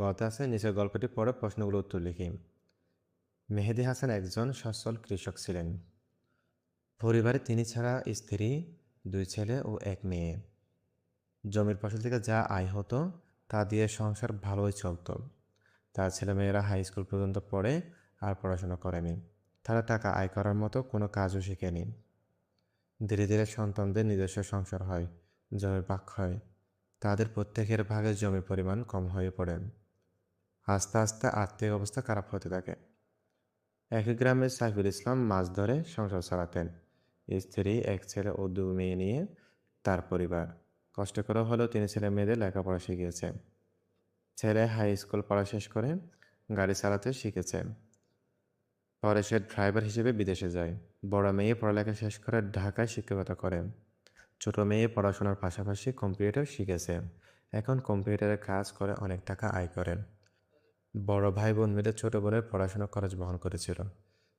গতে আছে নিচের গল্পটি পড়ে প্রশ্নগুলো উত্তর লিখি। মেহেদী হাসান একজন সচ্ছল কৃষক ছিলেন। পরিবারে তিনি ছাড়া স্ত্রী, 2 ছেলে ও 1 মেয়ে। জমির ফসল থেকে যা আয় হতো তা দিয়ে সংসার ভালোই চলতো। তার ছেলেমেয়েরা হাই স্কুল পর্যন্ত পড়ে আর পড়াশোনা করেনি। তারা টাকা আয় করার মতো কোনো কাজও শেখেনি। ধীরে ধীরে সন্তানদের নিজস্ব সংসার হয়, জমির ভাগ হয়। তাদের প্রত্যেকের ভাগে জমির পরিমাণ কম হয়ে পড়ে। আস্তে আস্তে আর্থিক অবস্থা খারাপ হতে থাকে। একই গ্রামে সাইফুল ইসলাম মাছ ধরে সংসার চালাতেন। স্ত্রী, 1 ছেলে ও 2 মেয়ে নিয়ে তার পরিবার। কষ্ট করে হলেও তিনি ছেলে মেয়েদের লেখাপড়া শিখিয়েছে। ছেলে হাই স্কুল পড়া শেষ করে গাড়ি চালাতে শিখেছে। পরে সে ড্রাইভার হিসেবে বিদেশে যায়। বড় মেয়ে পড়ালেখা শেষ করে ঢাকায় শিক্ষকতা করে। ছোট মেয়ে পড়াশোনার পাশাপাশি কম্পিউটার শিখেছে। এখন কম্পিউটারে কাজ করে অনেক টাকা আয় করেন। বড় ভাই বোন মিলে ছোট বোনের পড়াশোনার খরচ বহন করেছিল।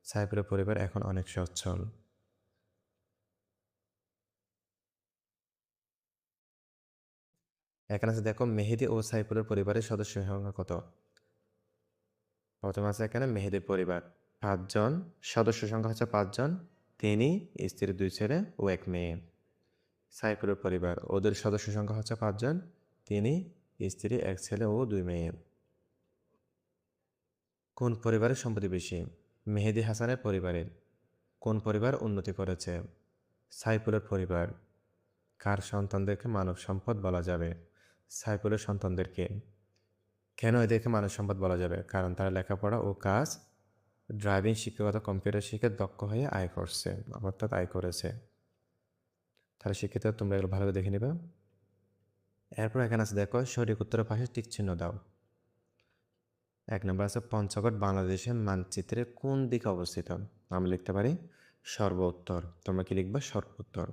সাইফুলের পরিবার এখন অনেক সচ্ছল। এখানে আছে দেখো মেহেদী ও সাইফুলের পরিবারের সদস্যের সংখ্যা কত। প্রথমে আছে এখানে মেহেদীর পরিবার 5 জন, সদস্য সংখ্যা হচ্ছে 5 জন। তিনি, স্ত্রী, 2 ছেলে ও 1 মেয়ে। সাইফুলের পরিবার, ওদের সদস্য সংখ্যা হচ্ছে 5 জন। তিনি, স্ত্রী, 1 ছেলে ও 2 মেয়ে। কোন পরিবারের সম্পত্তি বেশি? মেহেদী হাসানের পরিবারের। কোন পরিবার উন্নতি করেছে? সাইফুলের পরিবার। কার সন্তানদেরকে মানব সম্পদ বলা যাবে? সাইফুলের সন্তানদেরকে। কেন এদেরকে মানব সম্পদ বলা যাবে? কারণ তারা লেখাপড়া ও কাজ, ড্রাইভিং, শিক্ষকতা, কম্পিউটার শিখে দক্ষ হয়ে আয় করছে, অর্থাৎ আয় করেছে। তাহলে শিক্ষিত তোমরা এগুলো ভালো করে দেখে নিবে। এরপর এখানে আছে দেখো সঠিক উত্তরের পাশে টিক চিহ্ন দাও। 1 নম্বর আছে পঞ্চগড় বাংলাদেশের মানচিত্রে কোন দিকে অবস্থিত? আমি লিখতে পারি সর্বোত্তর। তোমরা কি লিখবা? সর্বোত্তর।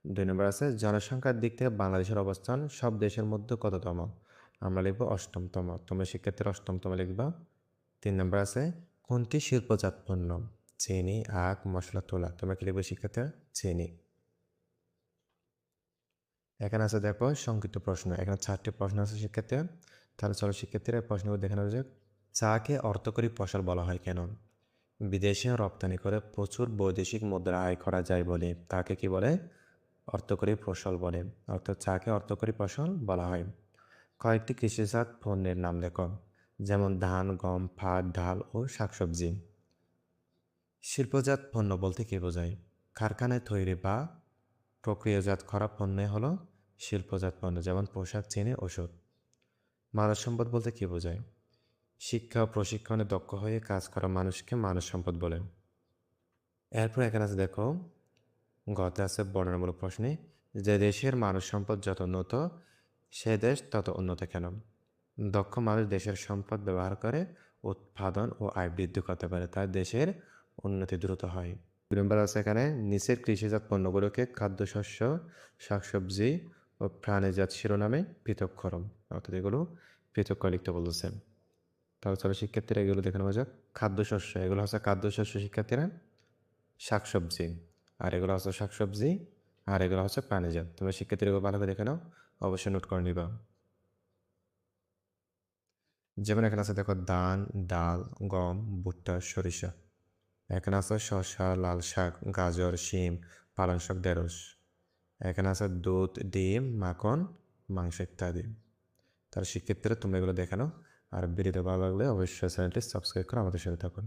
2 নম্বর আছে জনসংখ্যার দিক থেকে বাংলাদেশের অবস্থান সব দেশের মধ্যে কততম? আমরা লিখবো 8তম। তোমরা শিক্ষার্থীর 8তম লিখবা। 3 নম্বর আছে কোনটি শিল্পজাত পণ্য? চিনি, আখ, মশলা, তুলা। তোমরা কি লিখবে শিক্ষার্থীরা? চিনি। এখানে আছে দেখো সংক্ষিপ্ত প্রশ্ন। এখানে 4টি প্রশ্ন আছে শিক্ষার্থীরা। তাহলে চলো শিক্ষার্থীরা প্রশ্নগুলো দেখে নেওয়া যাক। চাকে অর্থকরী ফসল বলা হয় কেন? বিদেশে রপ্তানি করে প্রচুর বৈদেশিক মুদ্রা আয় করা যায় বলে তাকে কি বলে? অর্থকরী ফসল বলে। অর্থাৎ চাকে অর্থকরী ফসল বলা হয়। কয়েকটি কৃষিজাত পণ্যের নাম লেখো, যেমন ধান, গম, পাট, ডাল ও শাকসবজি। শিল্পজাত পণ্য বলতে কী বোঝায়? কারখানায় তৈরি বা প্রক্রিয়াজাত করা পণ্য হলো শিল্পজাত পণ্য, যেমন পোশাক, চিনি, ওষুধ। মানব সম্পদ বলতে কী বোঝায়? শিক্ষা ও প্রশিক্ষণে দক্ষ হয়ে কাজ করা মানুষকে মানব সম্পদ বলে। এরপর এখানে আছে দেখো গতে আছে বর্ণনামূলক প্রশ্নে, যে দেশের মানব সম্পদ যত উন্নত সে দেশ তত উন্নত কেন? দক্ষ মানুষ দেশের সম্পদ ব্যবহার করে উৎপাদন ও আয় বৃদ্ধি করতে পারে, তাই দেশের উন্নতি দ্রুত হয়। 2 নম্বর আছে এখানে নিচের কৃষিজাত পণ্যগুলোকে খাদ্যশস্য, শাকসবজি ও প্রাণীজাত শিরোনামে পৃথক করো। অর্থাৎ এগুলো পৃথক করে লিখতে বলেছে। তাহলে চলো শিক্ষার্থীরা এগুলো দেখে নেওয়া যাক। খাদ্যশস্য, এগুলো হচ্ছে খাদ্যশস্য শিক্ষার্থীরা। শাকসবজি, আর এগুলো হচ্ছে শাকসবজি, আর এগুলো হচ্ছে প্রাণীজাত। তোমরা শিক্ষার্থীরা এগুলো ভালো করে দেখে নাও, অবশ্যই নোট করে নিবা। যেমন এখানে আছে দেখো ধান, ডাল, গম, ভুট্টা, সরিষা। এখানে আছে শসা, লাল শাক, গাজর, শিম, পালং শাক, ঢেঁড়স। এখানে আছে দুধ, ডিম, মাখন, মাংস ইত্যাদি। তার শিক্ষার্থীরা তোমরা এগুলো দেখে নাও। আর ভিডিওটা ভালো লাগলে অবশ্যই চ্যানেলটি সাবস্ক্রাইব করে আমাদের সাথে থাকুন।